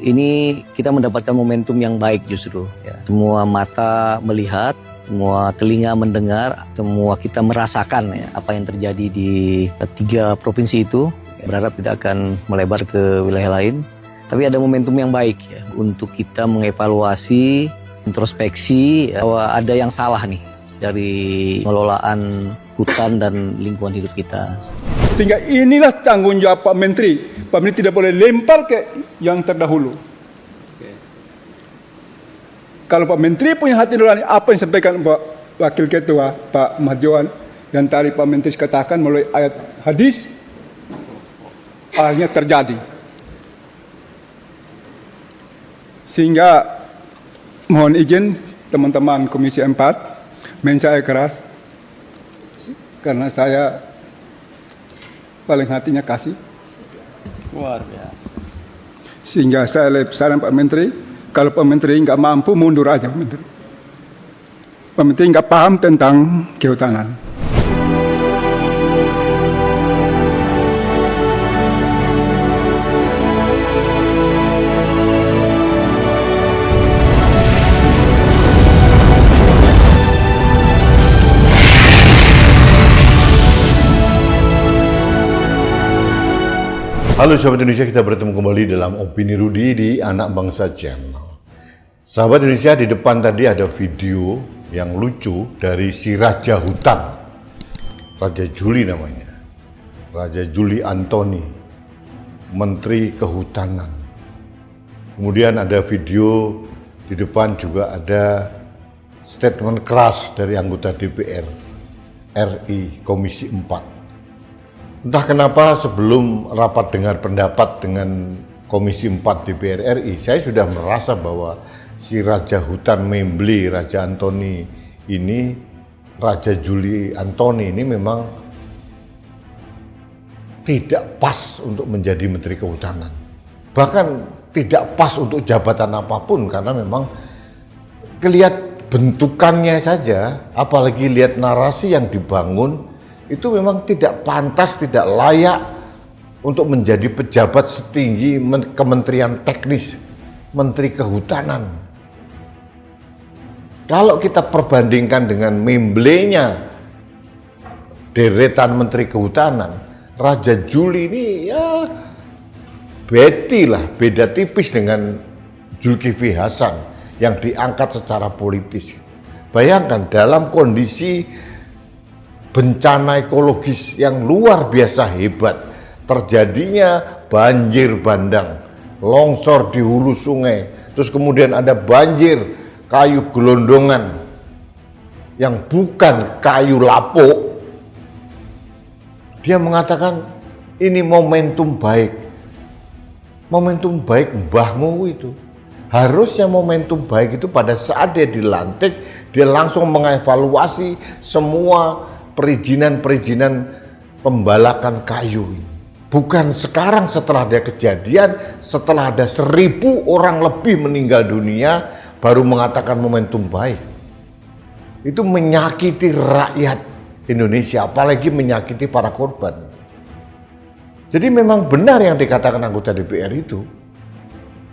Ini kita mendapatkan momentum yang baik justru. Ya. Semua mata melihat, semua telinga mendengar, semua kita merasakan ya, apa yang terjadi di 3 provinsi itu. Berharap tidak akan melebar ke wilayah lain. Tapi ada momentum yang baik ya, untuk kita mengevaluasi, introspeksi bahwa ada yang salah nih dari pengelolaan hutan dan lingkungan hidup kita. Sehingga inilah tanggung jawab Pak Menteri. Pak Menteri tidak boleh lempar ke yang terdahulu. Kalau Pak Menteri punya hati nurani, apa yang disampaikan Pak Wakil Ketua Pak Marjohan yang tadi Pak Menteri katakan melalui ayat hadis, akhirnya terjadi. Sehingga mohon izin teman-teman Komisi 4, saya keras karena saya paling hatinya kasih. Luar biasa. Sehingga saya saran Pak Menteri, kalau Pak Menteri nggak mampu mundur aja Pak Menteri. Pak Menteri nggak paham tentang kehutanan. Halo Sahabat Indonesia, kita bertemu kembali dalam Opini Rudi di Anak Bangsa Channel. Sahabat Indonesia, di depan tadi ada video yang lucu dari si Raja Hutan. Raja Juli namanya. Raja Juli Antoni, Menteri Kehutanan. Kemudian ada video di depan juga ada statement keras dari anggota DPR RI Komisi 4. Entah kenapa sebelum rapat dengar pendapat dengan Komisi 4 DPR RI, saya sudah merasa bahwa si Raja Hutan Memble, Raja Antoni ini, Raja Juli Antoni ini memang tidak pas untuk menjadi Menteri Kehutanan. Bahkan tidak pas untuk jabatan apapun karena memang kelihatan bentukannya saja, apalagi lihat narasi yang dibangun, itu memang tidak pantas, tidak layak untuk menjadi pejabat setinggi Kementerian Teknis, Menteri Kehutanan. Kalau kita perbandingkan dengan Memble-nya deretan Menteri Kehutanan, Raja Juli ini ya beda tipis dengan Zulkifli Hasan yang diangkat secara politis. Bayangkan dalam kondisi bencana ekologis yang luar biasa hebat, terjadinya banjir bandang, longsor di hulu sungai, terus kemudian ada banjir kayu gelondongan yang bukan kayu lapuk. Dia mengatakan ini momentum baik. Momentum baik mbahmu itu. Harusnya momentum baik itu pada saat dia dilantik, dia langsung mengevaluasi semua perizinan pembalakan kayu. Bukan sekarang setelah ada kejadian, setelah ada 1.000 orang lebih meninggal dunia, baru mengatakan momentum baik. Itu menyakiti rakyat Indonesia, apalagi menyakiti para korban. Jadi memang benar yang dikatakan anggota DPR itu.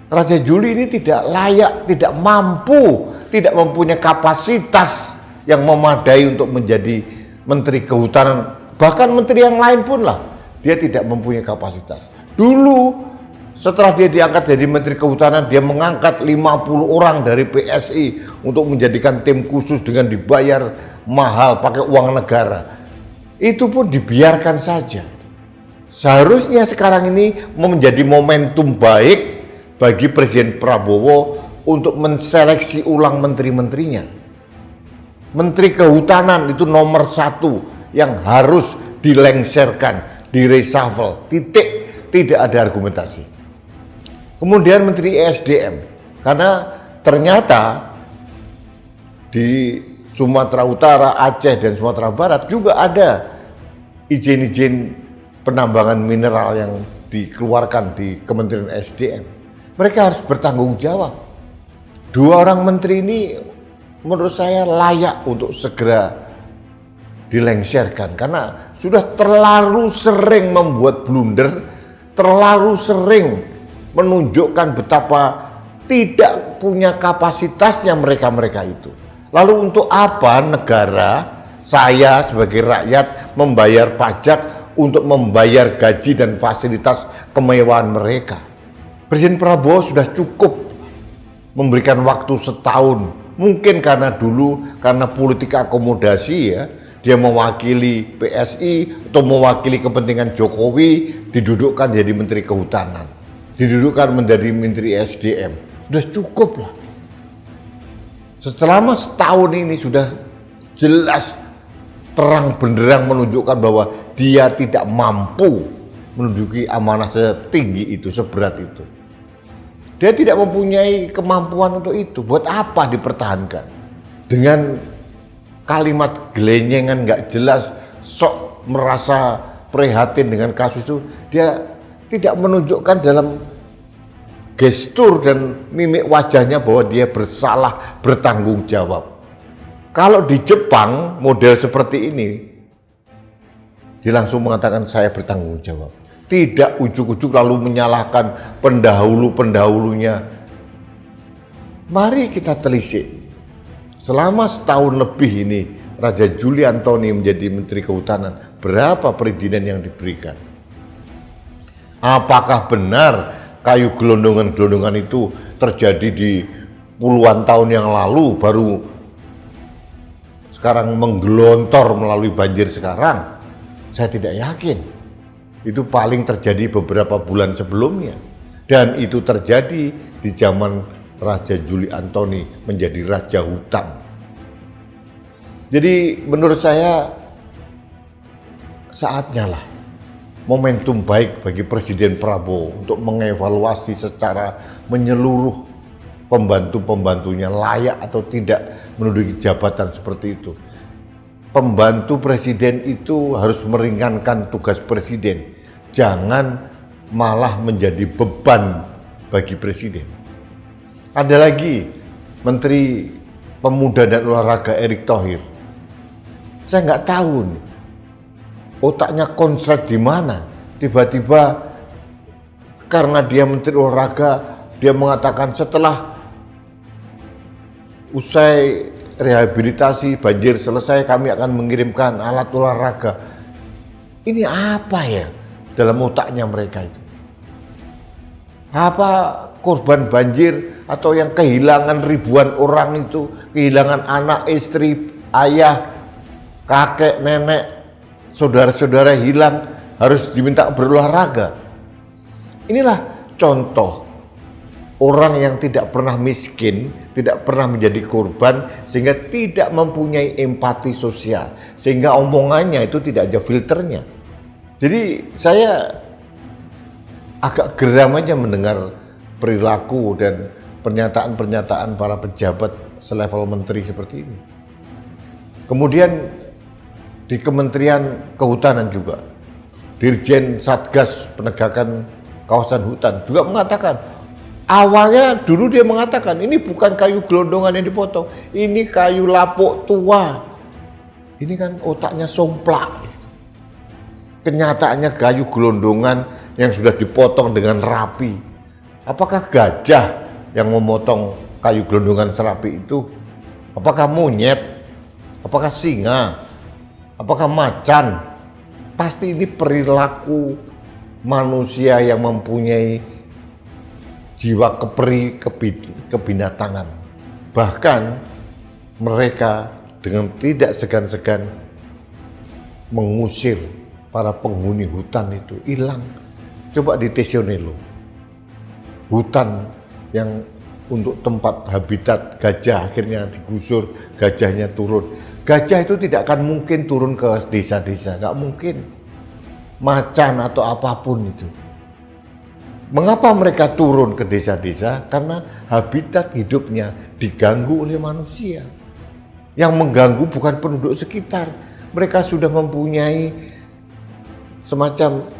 Raja Juli ini tidak layak, tidak mampu, tidak mempunyai kapasitas yang memadai untuk menjadi Menteri Kehutanan, bahkan menteri yang lain pun lah, dia tidak mempunyai kapasitas. Dulu setelah dia diangkat jadi Menteri Kehutanan, dia mengangkat 50 orang dari PSI untuk menjadikan tim khusus dengan dibayar mahal pakai uang negara. Itu pun dibiarkan saja. Seharusnya sekarang ini menjadi momentum baik bagi Presiden Prabowo untuk menseleksi ulang menteri-menterinya. Menteri Kehutanan itu nomor 1 yang harus dilengserkan, direshuffle, titik, tidak ada argumentasi. Kemudian Menteri ESDM, karena ternyata di Sumatera Utara, Aceh, dan Sumatera Barat juga ada izin-izin penambangan mineral yang dikeluarkan di Kementerian ESDM. Mereka harus bertanggung jawab. 2 orang menteri ini menurut saya layak untuk segera dilengserkan karena sudah terlalu sering membuat blunder, terlalu sering menunjukkan betapa tidak punya kapasitasnya mereka-mereka itu. Lalu untuk apa negara, saya sebagai rakyat membayar pajak untuk membayar gaji dan fasilitas kemewahan mereka? Presiden Prabowo sudah cukup memberikan waktu setahun. Mungkin karena dulu, karena politik akomodasi ya, dia mewakili PSI atau mewakili kepentingan Jokowi, didudukkan jadi Menteri Kehutanan, didudukkan menjadi Menteri SDM. Sudah cukup lah. Selama setahun ini sudah jelas terang benderang menunjukkan bahwa dia tidak mampu menduduki amanah setinggi itu, seberat itu. Dia tidak mempunyai kemampuan untuk itu. Buat apa dipertahankan? Dengan kalimat gelenyengan nggak jelas, sok merasa prihatin dengan kasus itu, dia tidak menunjukkan dalam gestur dan mimik wajahnya bahwa dia bersalah, bertanggung jawab. Kalau di Jepang model seperti ini, dia langsung mengatakan saya bertanggung jawab. Tidak ujuk-ujuk lalu menyalahkan pendahulu-pendahulunya. Mari kita telisik. Selama setahun lebih ini Raja Juli Antoni menjadi Menteri Kehutanan, berapa perizinan yang diberikan? Apakah benar kayu gelondongan-gelondongan itu terjadi di puluhan tahun yang lalu baru sekarang menggelontor melalui banjir sekarang? Saya tidak yakin. Itu paling terjadi beberapa bulan sebelumnya, dan itu terjadi di zaman Raja Juli Antoni menjadi Raja Hutan. Jadi menurut saya saatnya lah momentum baik bagi Presiden Prabowo untuk mengevaluasi secara menyeluruh pembantu-pembantunya layak atau tidak menduduki jabatan seperti itu. Pembantu presiden itu harus meringankan tugas presiden, jangan malah menjadi beban bagi presiden. Ada lagi Menteri Pemuda dan Olahraga Erick Thohir. Saya nggak tahu nih, otaknya konslet di mana. Tiba-tiba karena dia Menteri Olahraga, dia mengatakan setelah usai rehabilitasi banjir selesai kami akan mengirimkan alat olahraga. Ini apa ya dalam otaknya mereka itu? Apa korban banjir atau yang kehilangan ribuan orang itu, kehilangan anak, istri, ayah, kakek, nenek, saudara-saudara hilang, harus diminta berolahraga? Inilah contoh orang yang tidak pernah miskin, tidak pernah menjadi korban, sehingga tidak mempunyai empati sosial, sehingga omongannya itu tidak ada filternya. Jadi saya agak geram aja mendengar perilaku dan pernyataan-pernyataan para pejabat selevel menteri seperti ini. Kemudian di Kementerian Kehutanan juga, Dirjen Satgas Penegakan Kawasan Hutan juga mengatakan, awalnya dulu dia mengatakan ini bukan kayu gelondongan yang dipotong, ini kayu lapuk tua. Ini kan otaknya somplak. Kenyataannya kayu gelondongan yang sudah dipotong dengan rapi. Apakah gajah yang memotong kayu gelondongan serapi itu? Apakah monyet? Apakah singa? Apakah macan? Pasti ini perilaku manusia yang mempunyai jiwa keperi, kebinatangan. Bahkan mereka dengan tidak segan-segan mengusir para penghuni hutan itu hilang. Coba di Tesionelo, hutan yang untuk tempat habitat gajah akhirnya digusur, gajahnya turun. Gajah itu tidak akan mungkin turun ke desa-desa, nggak mungkin. Macan atau apapun itu. Mengapa mereka turun ke desa-desa? Karena habitat hidupnya diganggu oleh manusia. Yang mengganggu bukan penduduk sekitar. Mereka sudah mempunyai semacam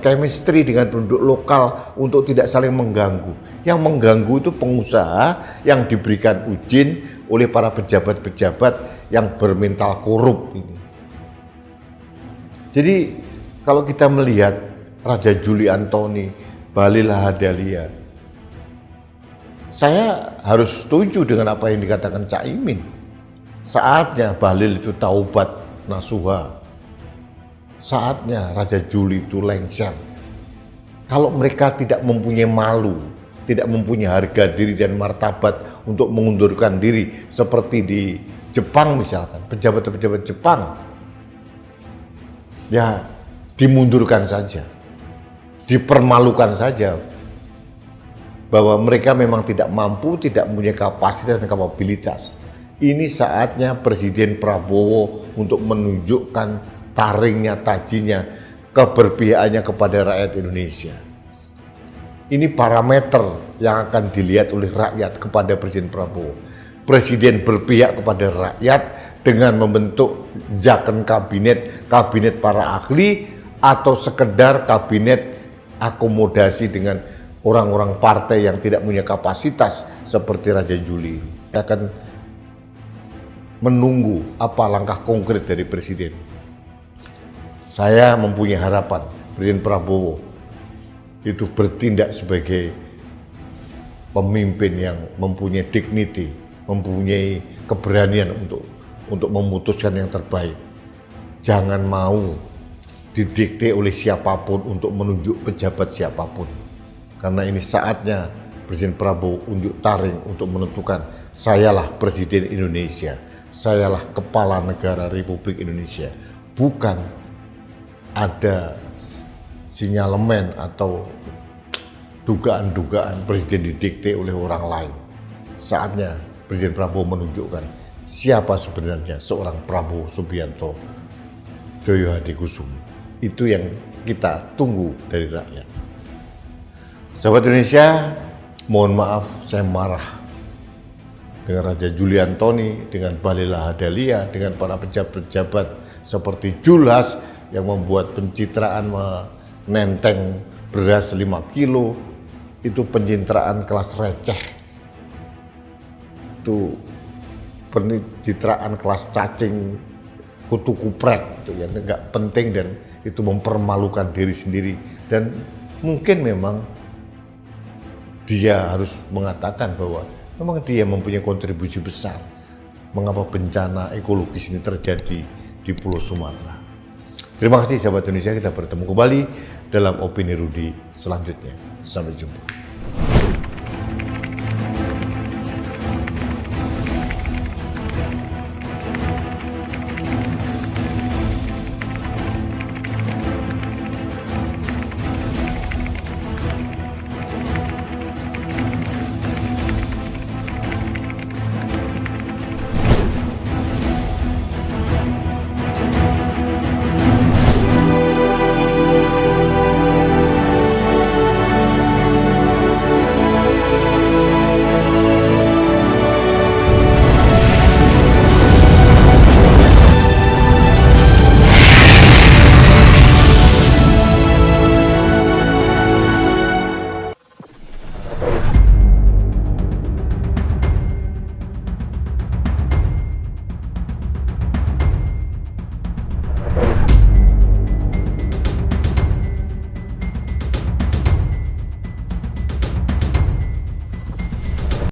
chemistry dengan penduduk lokal untuk tidak saling mengganggu. Yang mengganggu itu pengusaha yang diberikan izin oleh para pejabat-pejabat yang bermental korup ini. Jadi kalau kita melihat Raja Juli Antoni, Bahlil Lahadalia. Saya harus setuju dengan apa yang dikatakan Cak Imin. Saatnya Bahlil itu taubat nasuha. Saatnya Raja Juli itu lengser. Kalau mereka tidak mempunyai malu, tidak mempunyai harga diri dan martabat untuk mengundurkan diri seperti di Jepang misalkan, pejabat-pejabat Jepang, ya dimundurkan saja, dipermalukan saja, bahwa mereka memang tidak mampu, tidak punya kapasitas dan kapabilitas. Ini saatnya Presiden Prabowo untuk menunjukkan taringnya, tajinya, keberpihakannya kepada rakyat Indonesia. Ini parameter yang akan dilihat oleh rakyat kepada Presiden Prabowo. Presiden berpihak kepada rakyat dengan membentuk zakon kabinet, kabinet para ahli, atau sekedar kabinet akomodasi dengan orang-orang partai yang tidak punya kapasitas seperti Raja Juli. Kita akan menunggu apa langkah konkret dari Presiden. Saya mempunyai harapan Presiden Prabowo itu bertindak sebagai pemimpin yang mempunyai dignity, mempunyai keberanian untuk memutuskan yang terbaik. Jangan mau didikte oleh siapapun untuk menunjuk pejabat siapapun. Karena ini saatnya Presiden Prabowo unjuk taring untuk menentukan, sayalah Presiden Indonesia, sayalah kepala negara Republik Indonesia. Bukan ada sinyalemen atau dugaan-dugaan Presiden didikte oleh orang lain. Saatnya Presiden Prabowo menunjukkan siapa sebenarnya seorang Prabowo Subianto Joyo Hadikusumo. Itu yang kita tunggu dari rakyat. Sahabat Indonesia, mohon maaf saya marah dengan Raja Juli Antoni, dengan Bahlil Lahadalia, dengan para pejabat-pejabat seperti Julhas yang membuat pencitraan menenteng beras 5 kilo. Itu pencitraan kelas receh. Itu pencitraan kelas cacing, kutu kupret, itu yang enggak penting dan itu mempermalukan diri sendiri. Dan mungkin memang dia harus mengatakan bahwa memang dia mempunyai kontribusi besar mengapa bencana ekologis ini terjadi di Pulau Sumatera. Terima kasih sahabat Indonesia, kita bertemu kembali dalam Opini Rudi selanjutnya. Sampai jumpa.